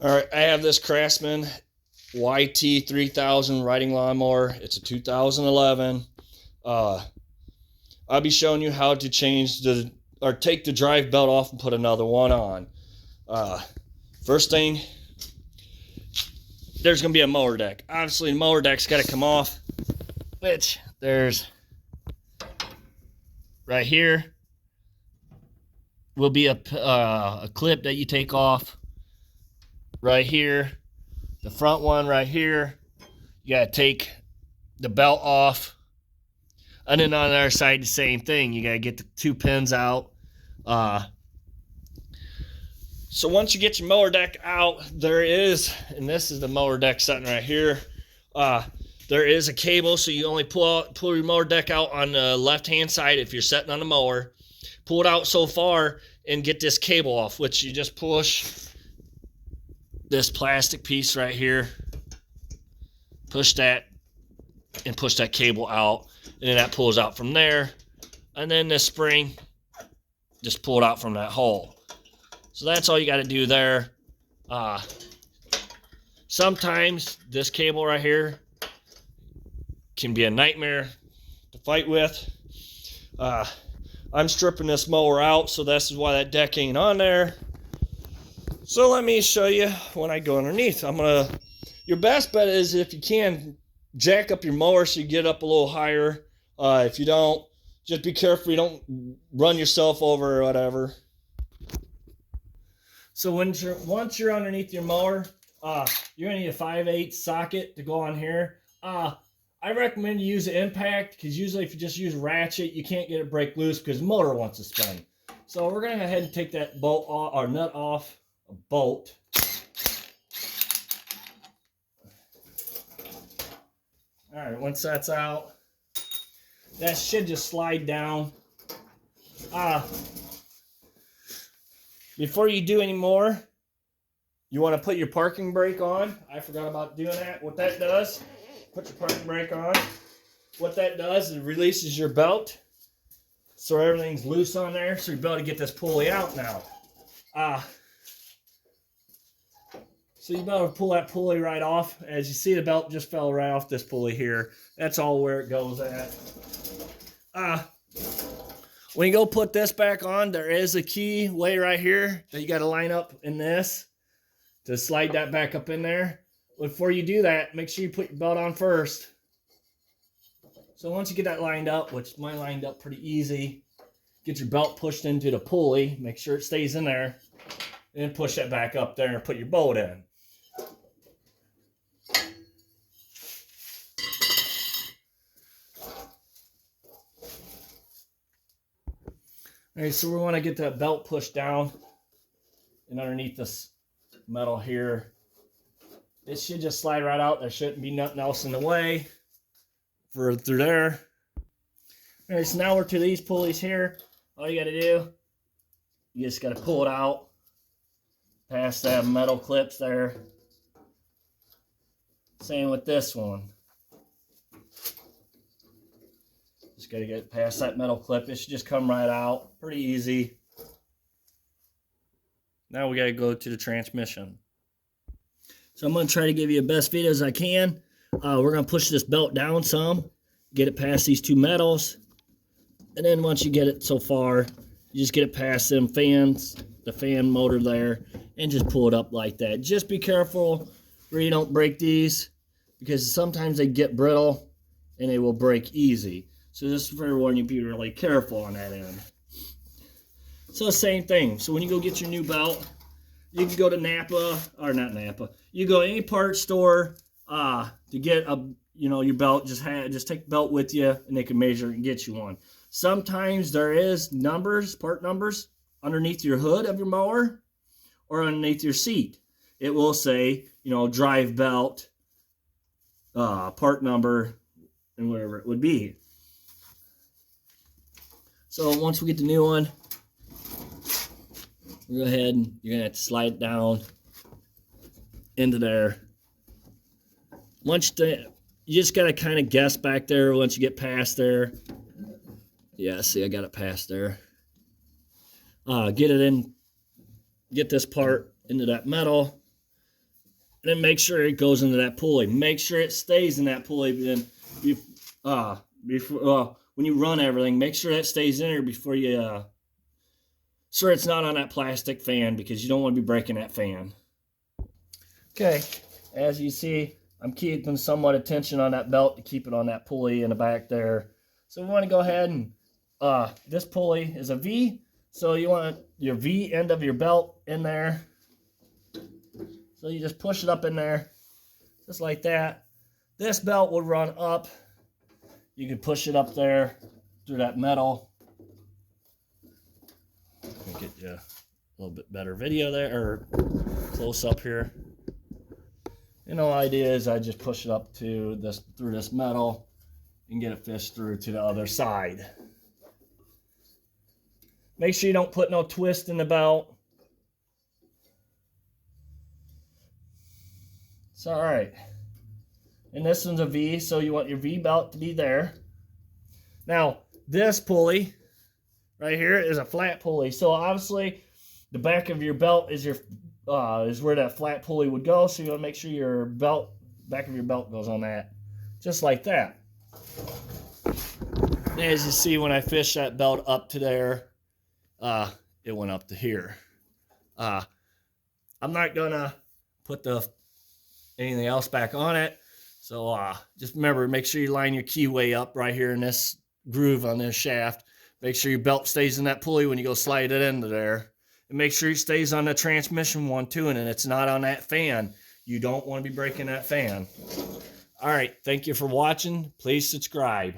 All right, I have this Craftsman YT3000 riding lawnmower. It's a 2011. I'll be showing you how to take the drive belt off and put another one on. First thing, there's going to be a mower deck. Obviously, the mower deck's got to come off, which there's right here will be a clip that you take off. Right here, the front one right here, you gotta take the belt off, and then on the other side the same thing. You gotta get the two pins out. So once you get your mower deck out, there is, and this is the mower deck sitting right here. There is a cable, so you only pull your mower deck out on the left hand side if you're sitting on the mower. Pull it out so far and get this cable off, which you just push this plastic piece right here, push that and push that cable out, and then that pulls out from there, and then this spring just pull it out from that hole. So that's all you got to do there. Sometimes this cable right here can be a nightmare to fight with. I'm stripping this mower out, so this is why that deck ain't on there. So let me show you when I go underneath. Your best bet is, if you can, jack up your mower so you get up a little higher. If you don't, just be careful you don't run yourself over or whatever. So once you're underneath your mower, you're gonna need a 5/8 socket to go on here. I recommend you use an impact, because usually if you just use a ratchet, you can't get it break loose because the motor wants to spin. So we're gonna go ahead and take that bolt off, or nut off. A bolt. All right, once that's out, that should just slide down. Before you do any more, you want to put your parking brake on. I forgot about doing that. What that does, put your parking brake on. What that does is it releases your belt, so everything's loose on there, so you're able to get this pulley out now. So you're about to pull that pulley right off. As you see, the belt just fell right off this pulley here. That's all where it goes at. When you go put this back on, there is a key way right here that you got to line up in this to slide that back up in there. Before you do that, make sure you put your belt on first. So once you get that lined up, which mine lined up pretty easy, get your belt pushed into the pulley. Make sure it stays in there. And then push that back up there and put your bolt in. All right, so we want to get that belt pushed down and underneath this metal here. It should just slide right out. There shouldn't be nothing else in the way through there. All right, so now we're to these pulleys here. All you got to do, you just got to pull it out past that metal clips there. Same with this one. Just got to get past that metal clip. It should just come right out. Pretty easy. Now we got to go to the transmission. So I'm going to try to give you the best video as I can. We're going to push this belt down some, get it past these two metals, and then once you get it so far, you just get it past them fans, the fan motor there, and just pull it up like that. Just be careful where you don't break these, because sometimes they get brittle and they will break easy. So just for warning you, be really careful on that end. So same thing. So when you go get your new belt, you can go to Napa, or not Napa. You go to any part store to get your belt. Just take the belt with you, and they can measure and get you one. Sometimes there is part numbers underneath your hood of your mower or underneath your seat. It will say, drive belt, part number, and whatever it would be. So once we get the new one, we'll go ahead and you're gonna have to slide it down into there. You just gotta kind of guess back there once you get past there. Yeah, see, I got it past there. Get it in, get this part into that metal, And then make sure it goes into that pulley. Make sure it stays in that pulley. Then, when you run everything, make sure that stays in there before you. Sure, it's not on that plastic fan because you don't want to be breaking that fan. Okay, as you see, I'm keeping somewhat of tension on that belt to keep it on that pulley in the back there. So we want to go ahead and this pulley is a V, so you want your V end of your belt in there. So you just push it up in there, just like that. This belt will run up. You can push it up there through that metal. Let me get you a little bit better video there, or close up here. You know, the idea is I just push it up to this, through this metal, and get it fished through to the other side. Make sure you don't put no twist in the belt. It's all right. And this one's a V, so you want your V belt to be there. Now, this pulley right here is a flat pulley. So obviously, the back of your belt is your is where that flat pulley would go. So you want to make sure your belt, back of your belt goes on that, just like that. And as you see, when I fish that belt up to there, it went up to here. I'm not gonna put anything else back on it. So just remember, make sure you line your keyway up right here in this groove on this shaft. Make sure your belt stays in that pulley when you go slide it into there. And make sure it stays on the transmission one too, and it's not on that fan. You don't want to be breaking that fan. All right, thank you for watching. Please subscribe.